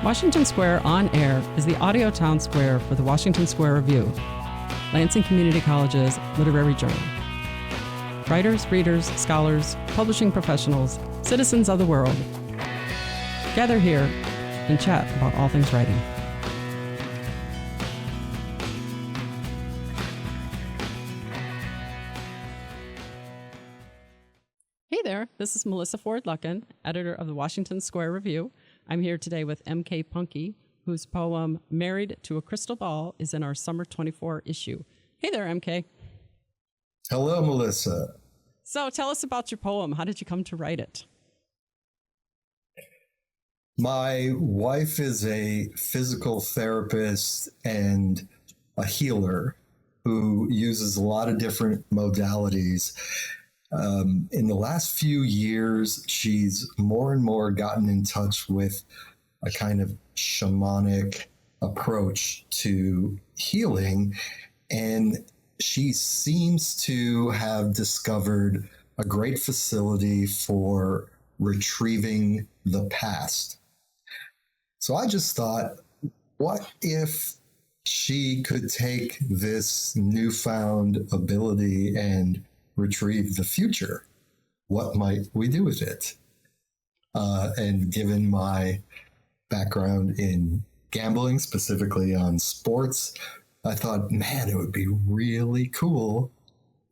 Washington Square On Air is the audio town square for the Washington Square Review, Lansing Community College's literary journal. Writers, readers, scholars, publishing professionals, citizens of the world gather here and chat about all things writing. Hey there, this is Melissa Ford Lucken, editor of the Washington Square Review. I'm here today with M.K. Punky, whose poem Married to a Crystal Ball is in our Summer 24 issue. Hey there, M.K. Hello, Melissa. So tell us about your poem. How did you come to write it? My wife is a physical therapist and a healer who uses a lot of different modalities. In the last few years, she's more and more gotten in touch with a kind of shamanic approach to healing, and she seems to have discovered a great facility for retrieving the past. So I just thought, what if she could take this newfound ability and retrieve the future? What might we do with it? And given my background in gambling, specifically on sports, I thought, man, it would be really cool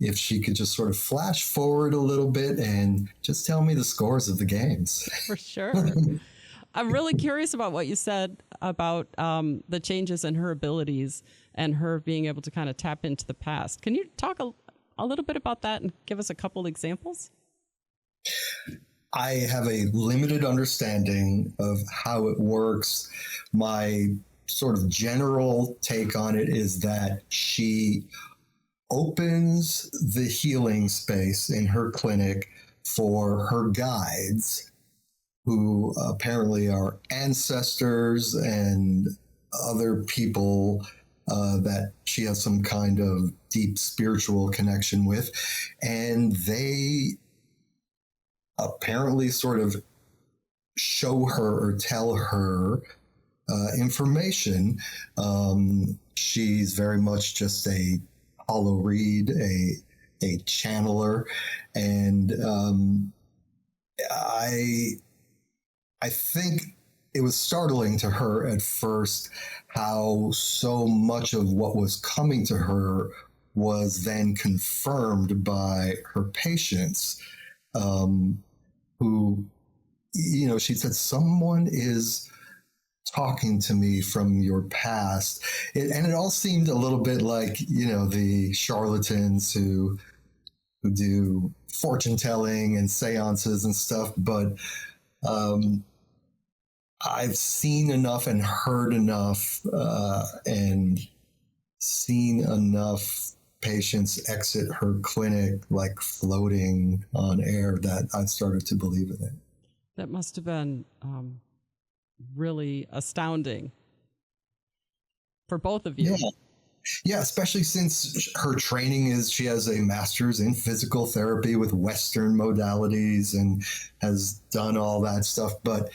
if she could just sort of flash forward a little bit and just tell me the scores of the games. For sure. I'm really curious about what you said about the changes in her abilities and her being able to kind of tap into the past. Can you talk a little bit about that and give us a couple examples? I have a limited understanding of how it works. My sort of general take on it is that she opens the healing space in her clinic for her guides, who apparently are ancestors and other people that she has some kind of deep spiritual connection with. And they apparently sort of show her or tell her information. She's very much just a hollow reed, a channeler. And I think it was startling to her at first how so much of what was coming to her was then confirmed by her patients, who, you know, she said, someone is talking to me from your past. And it all seemed a little bit like, you know, the charlatans who do fortune telling and seances and stuff. But I've seen enough and heard enough and seen enough patients exit her clinic like floating on air that I've started to believe in it. That must have been really astounding for both of you. Yeah, especially since her training is, she has a master's in physical therapy with Western modalities and has done all that stuff, but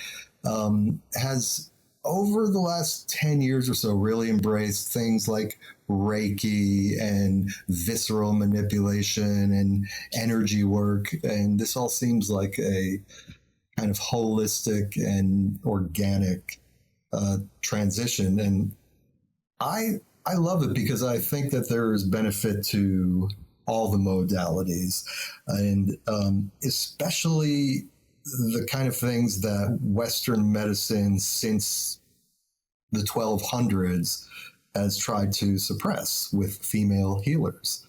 has over the last 10 years or so really embraced things like Reiki and visceral manipulation and energy work. And this all seems like a kind of holistic and organic transition. And I love it because I think that there is benefit to all the modalities, and especially the kind of things that Western medicine since the 1200s has tried to suppress with female healers,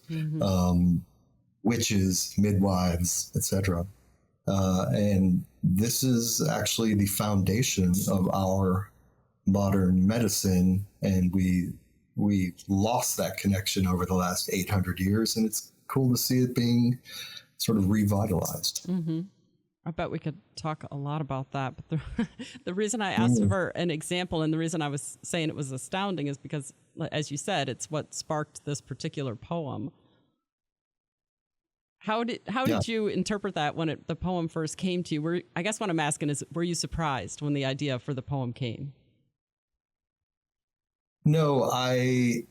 witches, midwives, etc. And this is actually the foundation of our modern medicine, and we lost that connection over the last 800 years, and it's cool to see it being sort of revitalized. Mm-hmm. I bet we could talk a lot about that. But the reason I asked for an example and the reason I was saying it was astounding is because, as you said, it's what sparked this particular poem. How did you interpret that when the poem first came to you? I guess what I'm asking is, were you surprised when the idea for the poem came? No, I,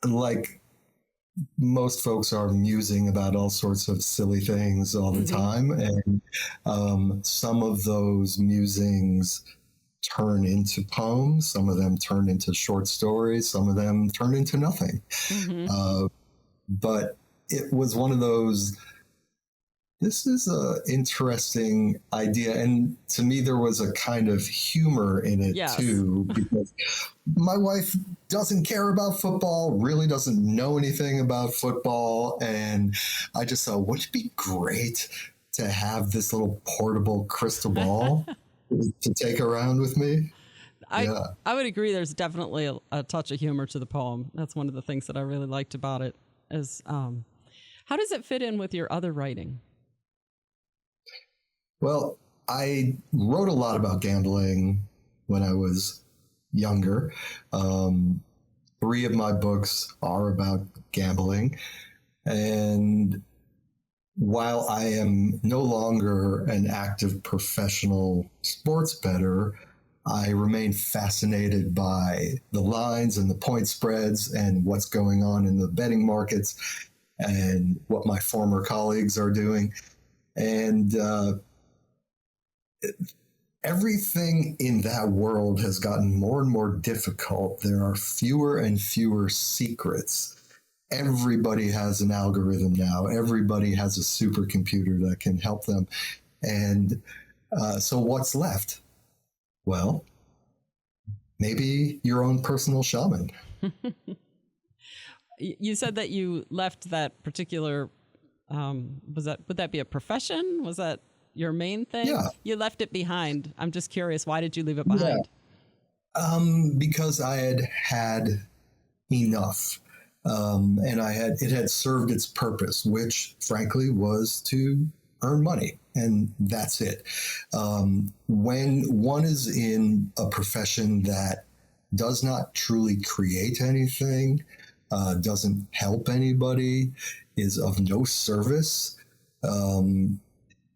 like most folks, are musing about all sorts of silly things all the time. And some of those musings turn into poems, some of them turn into short stories, some of them turn into nothing. But it was one of those, this is a interesting idea. And to me, there was a kind of humor in it too, because my wife doesn't care about football, really doesn't know anything about football. And I just thought, wouldn't it be great to have this little portable crystal ball to take around with me? I would agree. There's definitely a touch of humor to the poem. That's one of the things that I really liked about it. Is how does it fit in with your other writing? Well, I wrote a lot about gambling when I was younger. 3 of my books are about gambling. And while I am no longer an active professional sports bettor, I remain fascinated by the lines and the point spreads and what's going on in the betting markets and what my former colleagues are doing. And everything in that world has gotten more and more difficult. There are fewer and fewer secrets. Everybody has an algorithm now. Everybody has a supercomputer that can help them. And so what's left? Well, maybe your own personal shaman. You said that you left that particular, would that be a profession? Was that your main thing? Yeah. You left it behind. I'm just curious. Why did you leave it behind? Because I had enough. And it had served its purpose, which frankly was to earn money. And that's it. When one is in a profession that does not truly create anything, doesn't help anybody, is of no service,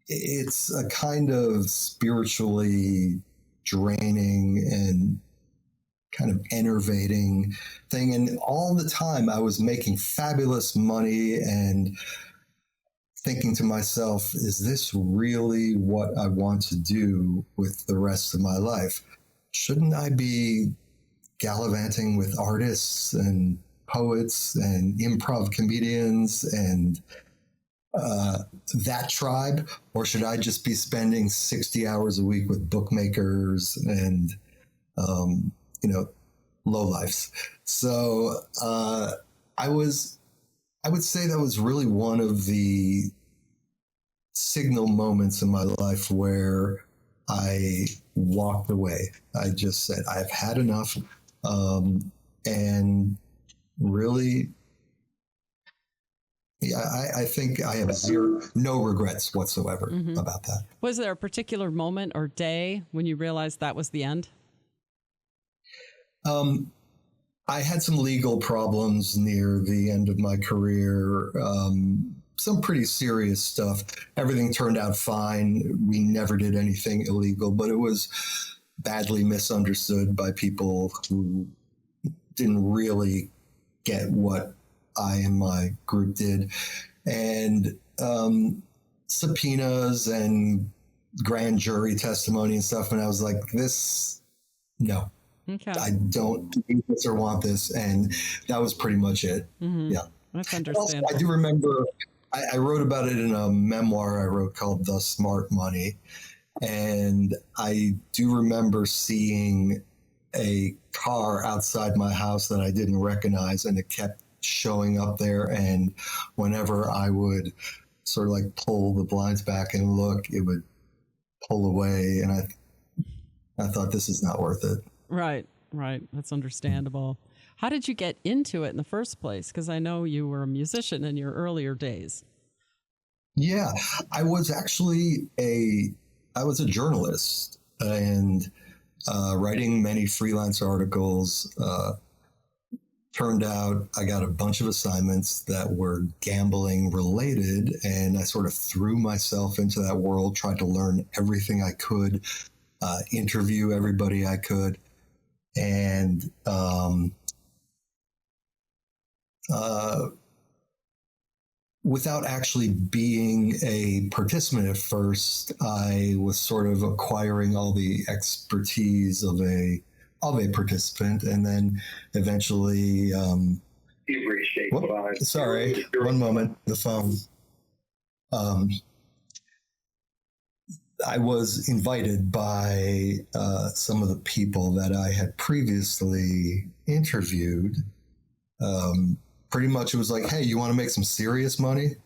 it's a kind of spiritually draining and kind of enervating thing. And all the time I was making fabulous money and thinking to myself, is this really what I want to do with the rest of my life? Shouldn't I be gallivanting with artists and poets and improv comedians and that tribe? Or should I just be spending 60 hours a week with bookmakers and, lowlifes? So I would say that was really one of the signal moments in my life where I walked away. I just said, I've had enough. And really, I think I have no regrets whatsoever about that. Was there a particular moment or day when you realized that was the end? I had some legal problems near the end of my career, some pretty serious stuff. Everything turned out fine. We never did anything illegal, but it was badly misunderstood by people who didn't really get what I and my group did. And subpoenas and grand jury testimony and stuff. And I was like, no. Okay. I don't need this or want this. And that was pretty much it. Yeah. That's understandable. Also, I do remember I wrote about it in a memoir I wrote called The Smart Money. And I do remember seeing a car outside my house that I didn't recognize, and it kept showing up there. And whenever I would sort of like pull the blinds back and look, it would pull away. And I thought, this is not worth it. Right. That's understandable. How did you get into it in the first place? Because I know you were a musician in your earlier days. Yeah, I was actually a journalist and writing many freelance articles. Turned out I got a bunch of assignments that were gambling related, and I sort of threw myself into that world, tried to learn everything I could, interview everybody I could. And without actually being a participant at first, I was sort of acquiring all the expertise of a participant, and then eventually. Sorry, one moment. The phone. I was invited by some of the people that I had previously interviewed. Pretty much it was like, hey, you want to make some serious money?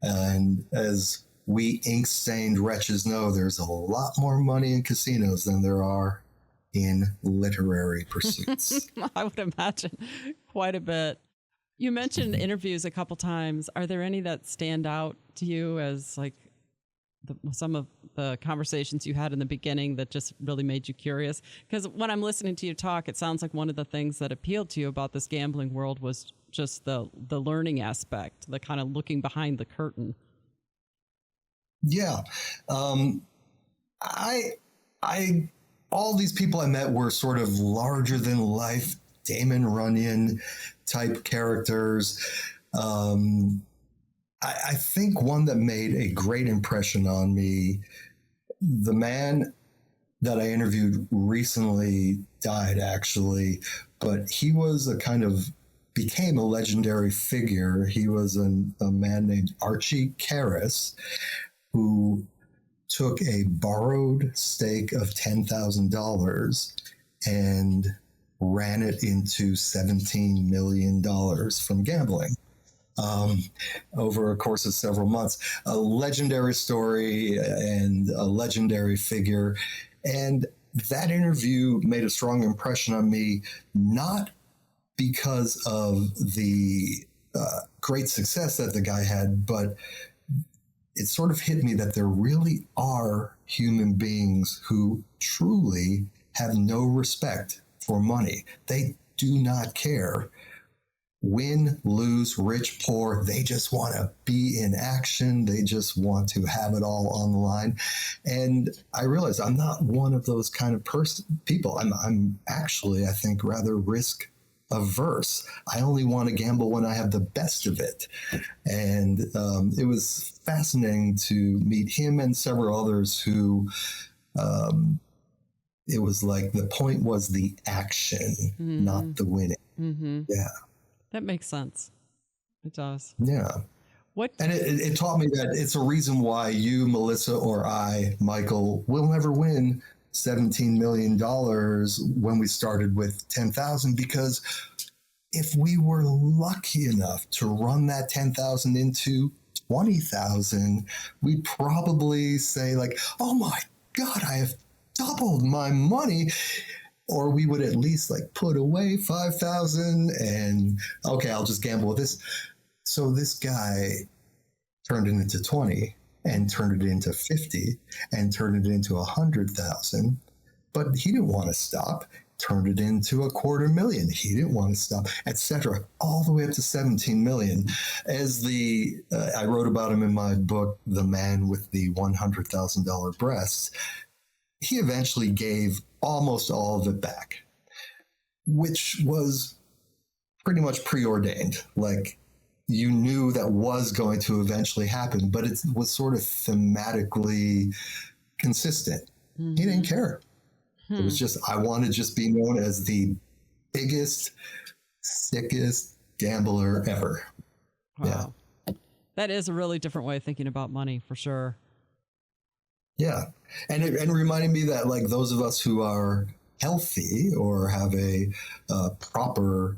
And as we ink-stained wretches know, there's a lot more money in casinos than there are in literary pursuits. I would imagine quite a bit. You mentioned interviews a couple times. Are there any that stand out to you as like some of the conversations you had in the beginning that just really made you curious? Because when I'm listening to you talk, it sounds like one of the things that appealed to you about this gambling world was just the learning aspect, the kind of looking behind the curtain. Yeah. I all these people I met were sort of larger than life Damon Runyon type characters. I think one that made a great impression on me, the man that I interviewed recently died actually, but he was became a legendary figure. He was a man named Archie Karras, who took a borrowed stake of $10,000 and ran it into $17 million from gambling over a course of several months. A legendary story and a legendary figure. And that interview made a strong impression on me, not because of the great success that the guy had, but it sort of hit me that there really are human beings who truly have no respect for money. They do not care. Win, lose, rich, poor, they just want to be in action. They just want to have it all on the line. And I realized I'm not one of those kind of people. I'm actually, I think, rather risk averse. I only want to gamble when I have the best of it. And it was fascinating to meet him and several others who it was like the point was the action, not the winning. Mm-hmm. Yeah. That makes sense. It does. Yeah. And it taught me that it's a reason why you, Melissa, or I, Michael, will never win $17 million when we started with 10,000, because if we were lucky enough to run that 10,000 into 20,000, we'd probably say like, oh my God, I have doubled my money. Or we would at least like put away 5,000 and okay, I'll just gamble with this. So this guy turned it into 20 and turned it into 50 and turned it into 100,000, but he didn't want to stop. Turned it into $250,000. He didn't want to stop, etc. All the way up to 17 million. As I wrote about him in my book, The Man with the $100,000 Breasts. He eventually gave almost all of it back, which was pretty much preordained. Like, you knew that was going to eventually happen, but it was sort of thematically consistent. Mm-hmm. He didn't care. It was just, I want to just be known as the biggest, sickest gambler ever. Wow. Yeah. That is a really different way of thinking about money, for sure. Yeah. And it reminded me that, like, those of us who are healthy or have a proper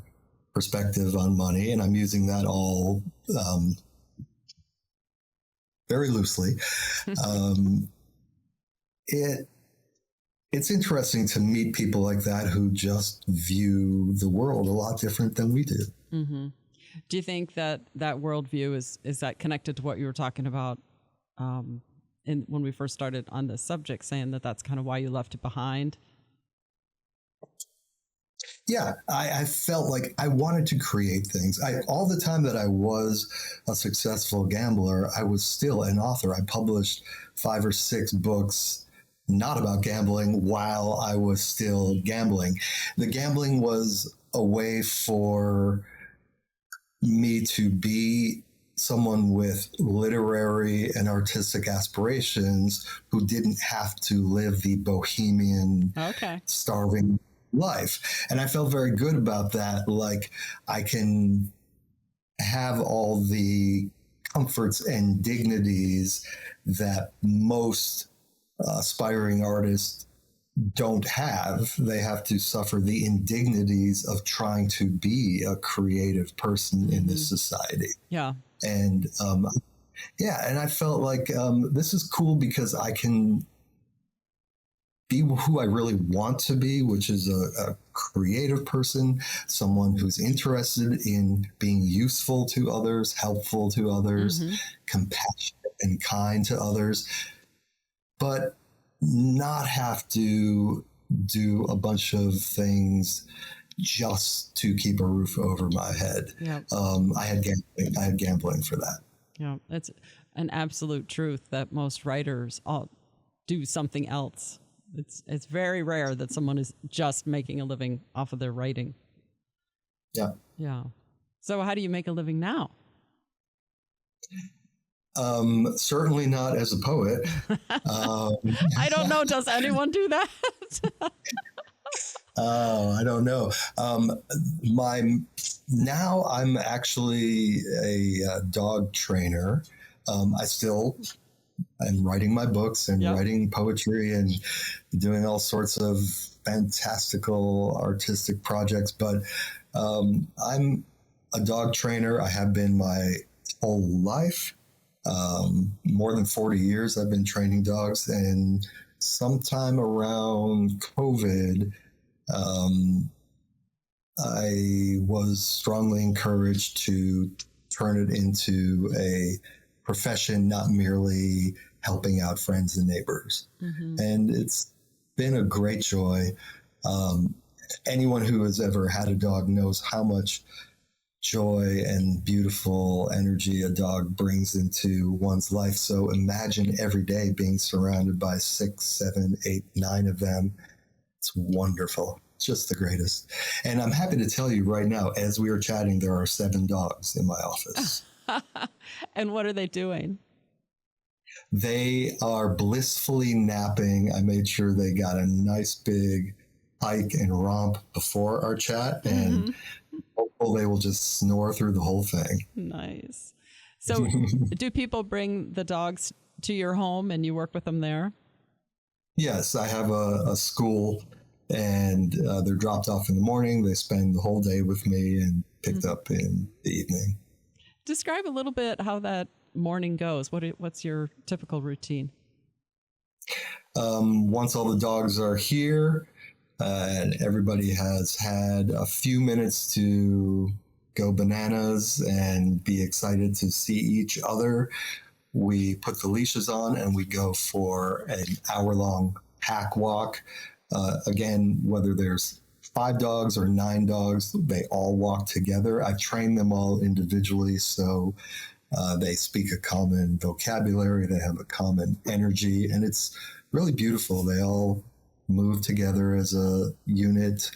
perspective on money, and I'm using that all very loosely, it's interesting to meet people like that who just view the world a lot different than we do. Mm-hmm. Do you think that worldview is that connected to what you were talking about when we first started on this subject, saying that that's kind of why you left it behind? Yeah, I felt like I wanted to create things. All the time that I was a successful gambler, I was still an author. I published 5 or 6 books not about gambling while I was still gambling. The gambling was a way for me to be someone with literary and artistic aspirations who didn't have to live the bohemian, Okay. starving life. And I felt very good about that. Like, I can have all the comforts and dignities that most aspiring artists don't have. They have to suffer the indignities of trying to be a creative person in this society. Yeah. And yeah, and I felt like this is cool because I can be who I really want to be, which is a creative person, someone who's interested in being useful to others, helpful to others, compassionate and kind to others, but not have to do a bunch of things just to keep a roof over my head. Yeah. I had gambling for that. Yeah. It's an absolute truth that most writers all do something else. It's very rare that someone is just making a living off of their writing. Yeah. Yeah. So how do you make a living now? Certainly not as a poet. I don't know. Does anyone do that? Oh, I don't know. Now I'm actually a dog trainer. I still am writing my books and writing poetry and doing all sorts of fantastical artistic projects. But I'm a dog trainer. I have been my whole life. More than 40 years I've been training dogs, and sometime around COVID, I was strongly encouraged to turn it into a profession, not merely helping out friends and neighbors. And it's been a great joy. Anyone who has ever had a dog knows how much joy and beautiful energy a dog brings into one's life. So imagine every day being surrounded by 6, 7, 8, 9 of them. It's wonderful. It's just the greatest. And I'm happy to tell you right now, as we are chatting, there are 7 dogs in my office. And what are they doing? They are blissfully napping. I made sure they got a nice big hike and romp before our chat, and hopefully they will just snore through the whole thing. Nice. So do people bring the dogs to your home and you work with them there? Yes, I have a school, and they're dropped off in the morning. They spend the whole day with me and picked up in the evening. Describe a little bit how that morning goes. What's your typical routine? Once all the dogs are here and everybody has had a few minutes to go bananas and be excited to see each other, we put the leashes on and we go for an hour-long pack walk. Again, whether there's 5 dogs or 9 dogs, they all walk together. I've trained them all individually, so they speak a common vocabulary, they have a common energy, and it's really beautiful. They all move together as a unit.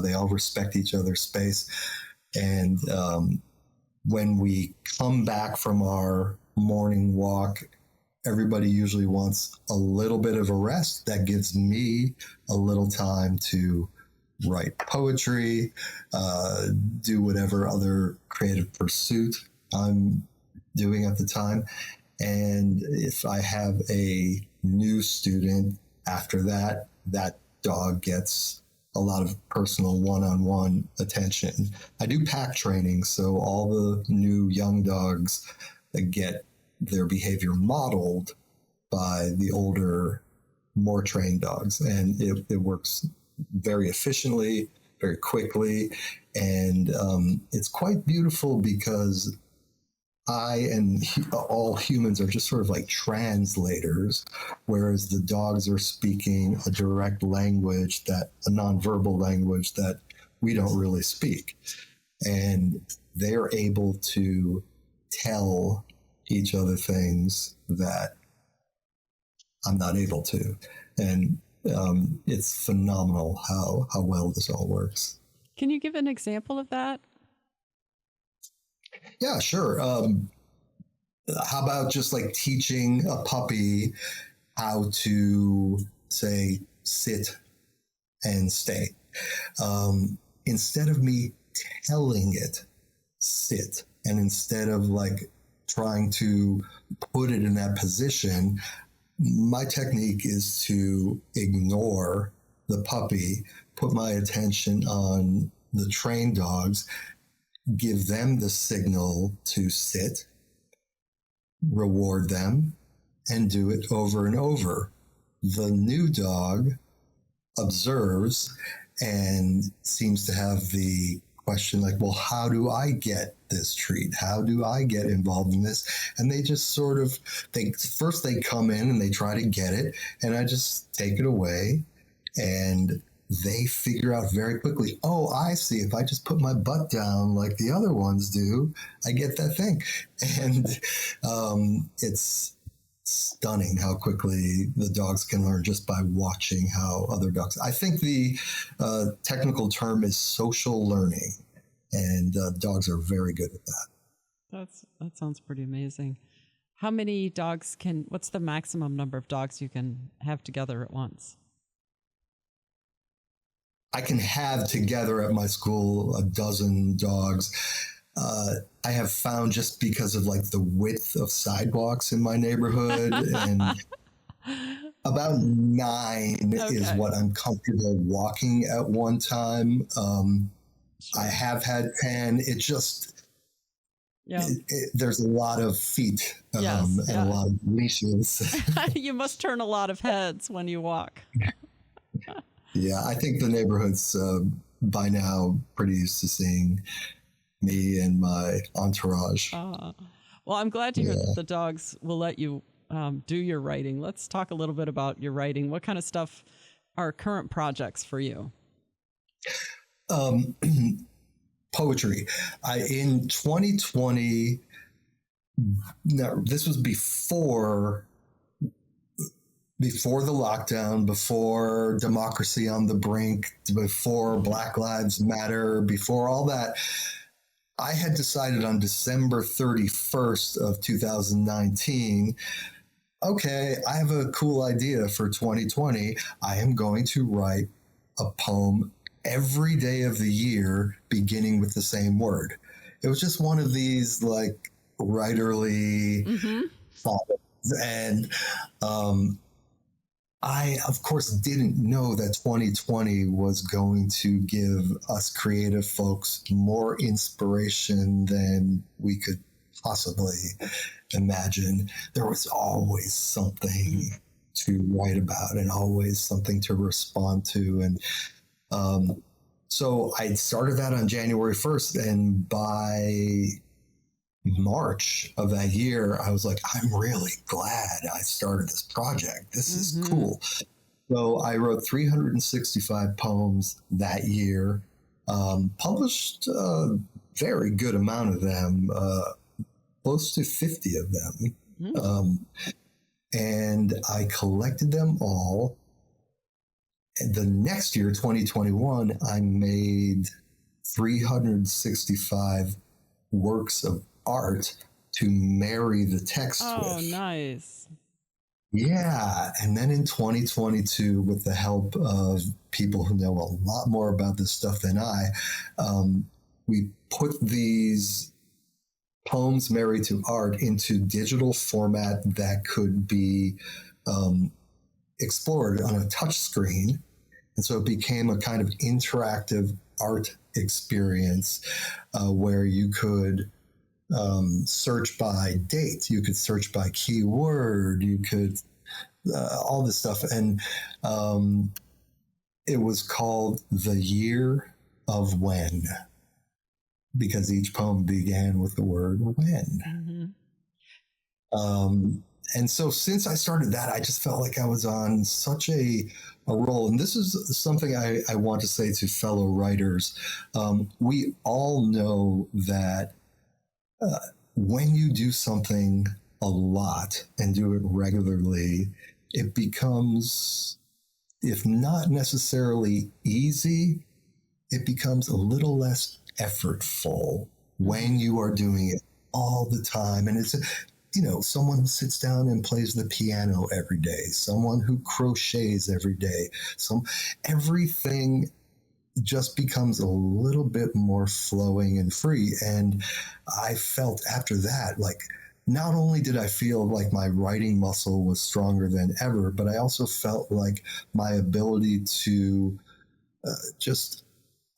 They all respect each other's space. And when we come back from our morning walk, everybody usually wants a little bit of a rest. That gives me a little time to write poetry, do whatever other creative pursuit I'm doing at the time. And if I have a new student after that, that dog gets a lot of personal one-on-one attention. I do pack training, so all the new young dogs that get their behavior modeled by the older, more trained dogs. And it works very efficiently, very quickly. And it's quite beautiful because I and all humans are just sort of like translators, whereas the dogs are speaking a direct language, a nonverbal language that we don't really speak. And they're able to tell each other things that I'm not able to. And it's phenomenal how well this all works. Can you give an example of that? Yeah, sure. How about just like teaching a puppy how to say sit and stay? Instead of me telling it sit, and instead of like trying to put it in that position, my technique is to ignore the puppy, put my attention on the trained dogs, give them the signal to sit, reward them, and do it over and over. The new dog observes and seems to have the question like, well, how do I get this treat? How do I get involved in this? And they just sort of, they come in and they try to get it, and I just take it away, and they figure out very quickly, oh, I see. If I just put my butt down like the other ones do, I get that thing. And it's stunning how quickly the dogs can learn just by watching how other dogs. I think the technical term is social learning, and dogs are very good at that. That sounds pretty amazing. How many dogs what's the maximum number of dogs you can have together at once? I can have together at my school a dozen dogs. I have found, just because of like the width of sidewalks in my neighborhood, and about 9 is what I'm comfortable walking at one time. I have had 10. It just, there's a lot of feet and a lot of leashes. You must turn a lot of heads when you walk. Yeah, I think the neighborhood's by now pretty used to seeing me and my entourage. Well, I'm glad to hear that the dogs will let you do your writing. Let's talk a little bit about your writing. What kind of stuff are current projects for you? Poetry. In 2020, this was before the lockdown, before democracy on the brink, before Black Lives Matter, before all that, I had decided on December 31st of 2019, okay, I have a cool idea for 2020. I am going to write a poem every day of the year, beginning with the same word. It was just one of these like writerly thoughts. And I, of course, didn't know that 2020 was going to give us creative folks more inspiration than we could possibly imagine. There was always something to write about and always something to respond to. And so I started that on January 1st. And by March of that year, I was like, I'm really glad I started this project. This is cool. So I wrote 365 poems that year, published a very good amount of them, close to 50 of them. And I collected them all. And the next year, 2021, I made 365 works of art to marry the text with. Oh, nice. Yeah. And then in 2022, with the help of people who know a lot more about this stuff than I, we put these poems married to art into digital format that could be explored on a touch screen. And so it became a kind of interactive art experience where you could search by date, you could search by keyword, you could all this stuff. And it was called The Year of When, because each poem began with the word when. And so since I started that, I just felt like I was on such a roll. And this is something I want to say to fellow writers. We all know that when you do something a lot and do it regularly, it becomes, if not necessarily easy, it becomes a little less effortful when you are doing it all the time. And it's, someone who sits down and plays the piano every day, someone who crochets every day, everything just becomes a little bit more flowing and free. And I felt after that, like, not only did I feel like my writing muscle was stronger than ever, but I also felt like my ability to just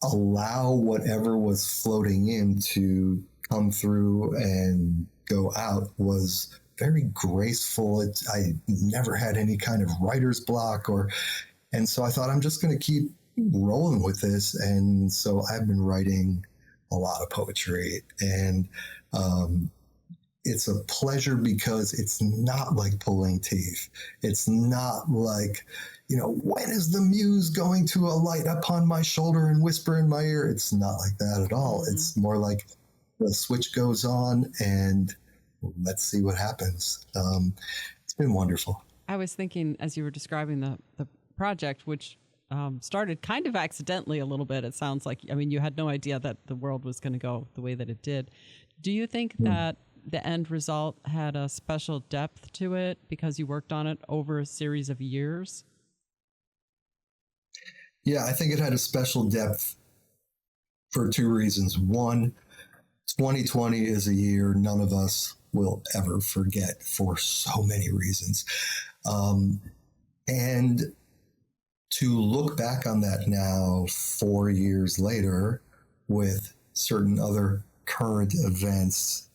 allow whatever was floating in to come through and go out was very graceful. I never had any kind of writer's block and so I thought, I'm just going to keep rolling with this. And so I've been writing a lot of poetry, and it's a pleasure because it's not like pulling teeth. It's not like, when is the muse going to alight upon my shoulder and whisper in my ear? It's not like that at all. Mm-hmm. It's more like the switch goes on and let's see what happens. It's been wonderful. I was thinking, as you were describing the project, which started kind of accidentally a little bit, it sounds like, you had no idea that the world was going to go the way that it did. Do you think that the end result had a special depth to it because you worked on it over a series of years? Yeah, I think it had a special depth for two reasons. One, 2020 is a year none of us will ever forget for so many reasons. And to look back on that now, 4 years later, with certain other current events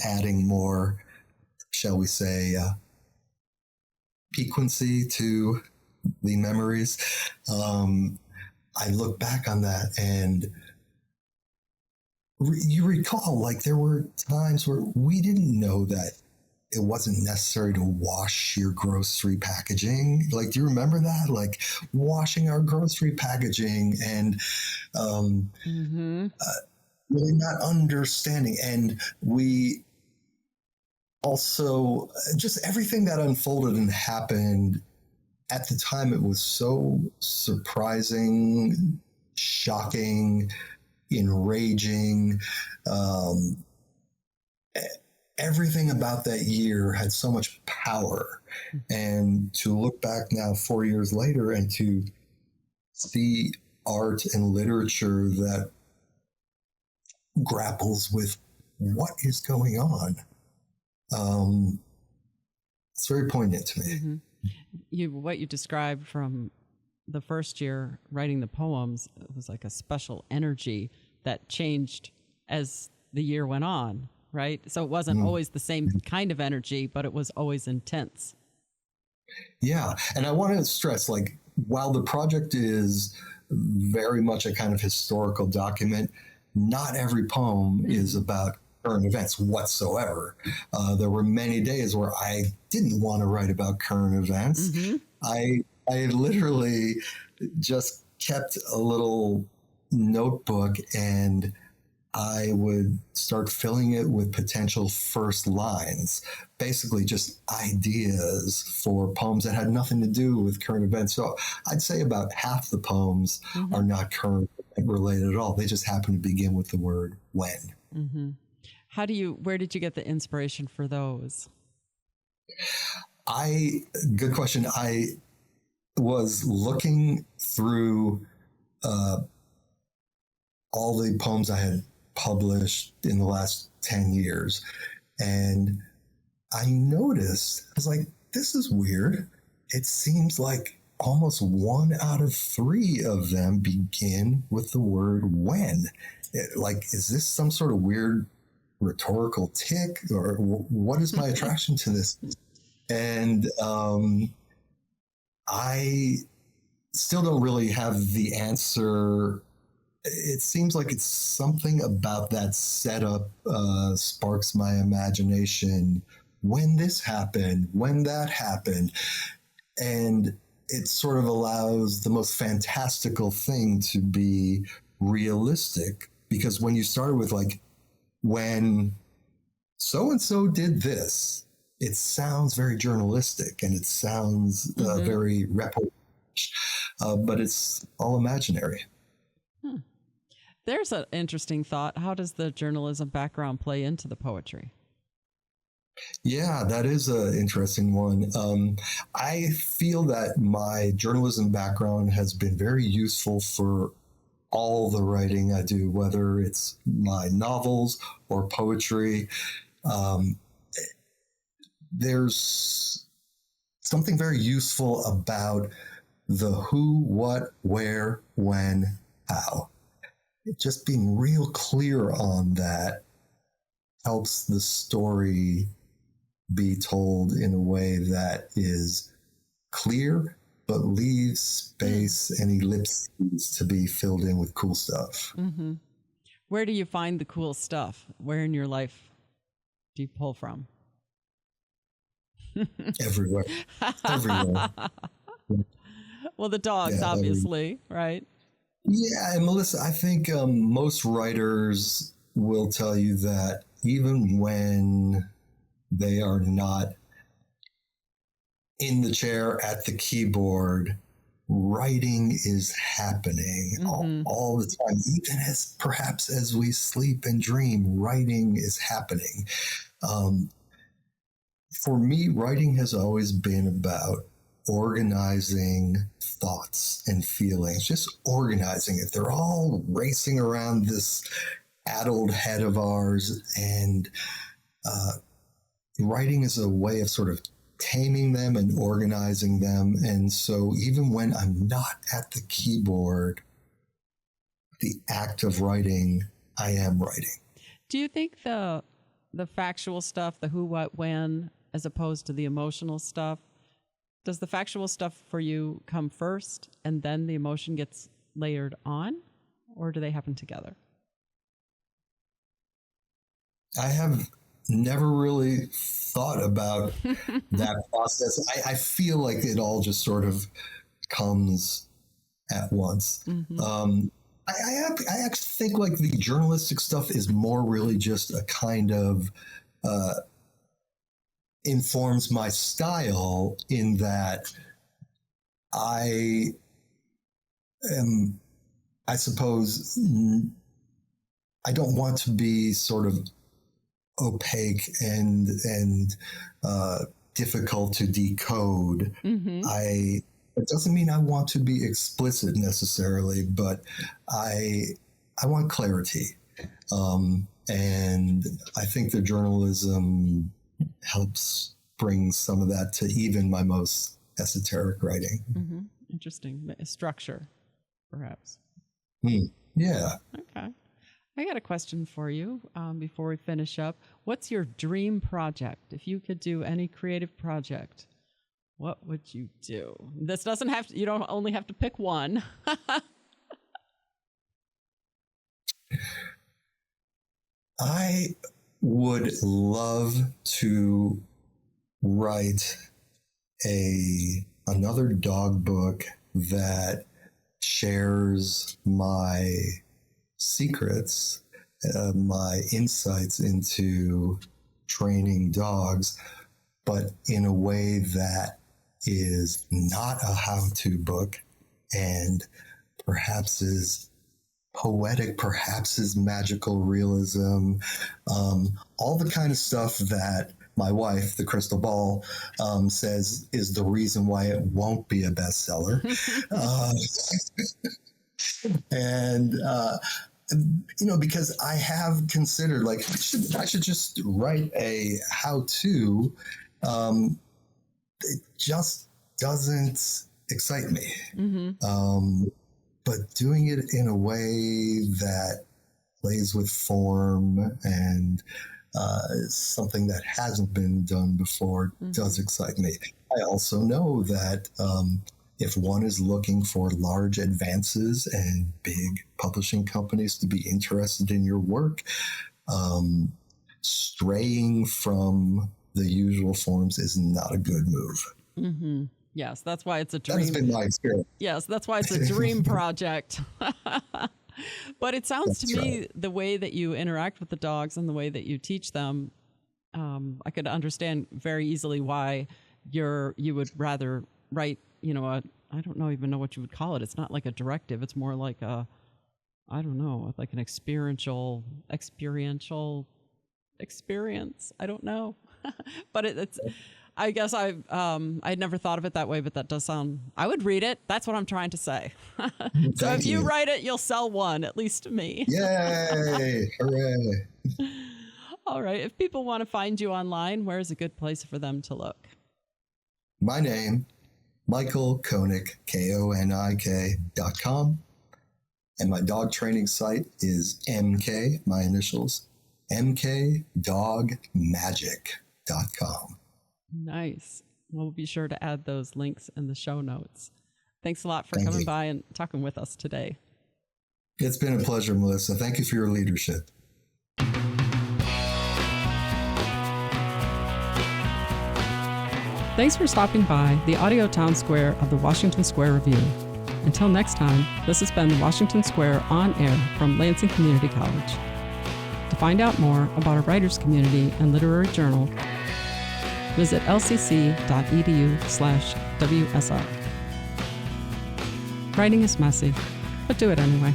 adding more, shall we say, piquancy to the memories. I look back on that and you recall, like, there were times where we didn't know that it wasn't necessary to wash your grocery packaging. Like, do you remember that? Like, washing our grocery packaging and really not understanding. And we also, just everything that unfolded and happened at the time, it was so surprising, shocking, enraging. Everything about that year had so much power. And to look back now 4 years later and to see art and literature that grapples with what is going on, it's very poignant to me. Mm-hmm. What you described from the first year writing the poems, it was like a special energy that changed as the year went on, right? So it wasn't always the same kind of energy, but it was always intense. Yeah. And I want to stress, like, while the project is very much a kind of historical document, not every poem is about current events whatsoever. There were many days where I didn't want to write about current events. I literally just kept a little notebook and I would start filling it with potential first lines, basically just ideas for poems that had nothing to do with current events. So I'd say about half the poems are not current related at all. They just happen to begin with the word when. Where did you get the inspiration for those? Good question. I was looking through all the poems I had published in the last 10 years. And I noticed, I was like, this is weird. It seems like almost 1 out of 3 of them begin with the word when. Is this some sort of weird rhetorical tick, or what is my attraction to this? And I still don't really have the answer. It seems like it's something about that setup sparks my imagination. When this happened, when that happened. And it sort of allows the most fantastical thing to be realistic. Because when you start with, like, when so-and-so did this, it sounds very journalistic and it sounds very reportage, but it's all imaginary. There's an interesting thought. How does the journalism background play into the poetry? Yeah, that is an interesting one. I feel that my journalism background has been very useful for all the writing I do, whether it's my novels or poetry. Um, there's something very useful about the who, what, where, when, how. Just being real clear on that helps the story be told in a way that is clear but leaves space and ellipses to be filled in with cool stuff. Mm-hmm. Where do you find the cool stuff? Where in your life do you pull from? Everywhere. Everywhere. Well, the dogs, Yeah, obviously, right? Yeah, and Melissa, I think most writers will tell you that even when they are not in the chair at the keyboard, writing is happening all the time. Even as perhaps as we sleep and dream, writing is happening. For me, writing has always been about organizing thoughts and feelings, just organizing it. They're all racing around this addled head of ours, and writing is a way of sort of taming them and organizing them. And so even when I'm not at the keyboard, the act of writing, I am writing. Do you think the factual stuff, the who, what, when, as opposed to the emotional stuff, does the factual stuff for you come first and then the emotion gets layered on, or do they happen together? I have never really thought about that process. I feel like it all just sort of comes at once. I actually think like the journalistic stuff is more really just a kind of informs my style, in that I am, I suppose, I don't want to be sort of opaque and difficult to decode. It doesn't mean I want to be explicit necessarily, but I want clarity. And I think the journalism helps bring some of that to even my most esoteric writing. Interesting. Structure, perhaps. Yeah. Okay. I got a question for you before we finish up. What's your dream project? If you could do any creative project, what would you do? This doesn't have to, you don't only have to pick one. I would love to write another dog book that shares my secrets, my insights into training dogs, but in a way that is not a how-to book and perhaps is poetic, perhaps is magical realism, all the kind of stuff that my wife, the crystal ball, says is the reason why it won't be a bestseller. Because I have considered, like, I should just write a how-to. It just doesn't excite me. But doing it in a way that plays with form and something that hasn't been done before does excite me. I also know that if one is looking for large advances and big publishing companies to be interested in your work, straying from the usual forms is not a good move. Yes, that's why it's a dream. That has been my experience. Yes, that's why it's a dream project. But it sounds to me, the way that you interact with the dogs and the way that you teach them, I could understand very easily why you would rather write, I don't even know what you would call it. It's not like a directive. It's more like a I don't know, like an experiential experience. I don't know. But it's, I guess I'd never thought of it that way, but that does sound, I would read it. That's what I'm trying to say. So if you write it, you'll sell one, at least to me. Yay! Hooray! All right. If people want to find you online, where is a good place for them to look? My name, Michael Konik, KONIK.com. And my dog training site is MK, my initials, mkdogmagic.com. Nice. We'll be sure to add those links in the show notes. Thanks a lot for coming by and talking with us today. It's been a pleasure, Melissa. Thank you for your leadership. Thanks for stopping by the audio town square of the Washington Square Review. Until next time, this has been the Washington Square On Air from Lansing Community College. To find out more about our writers community and literary journal, visit lcc.edu/WSR. Writing is messy, but do it anyway.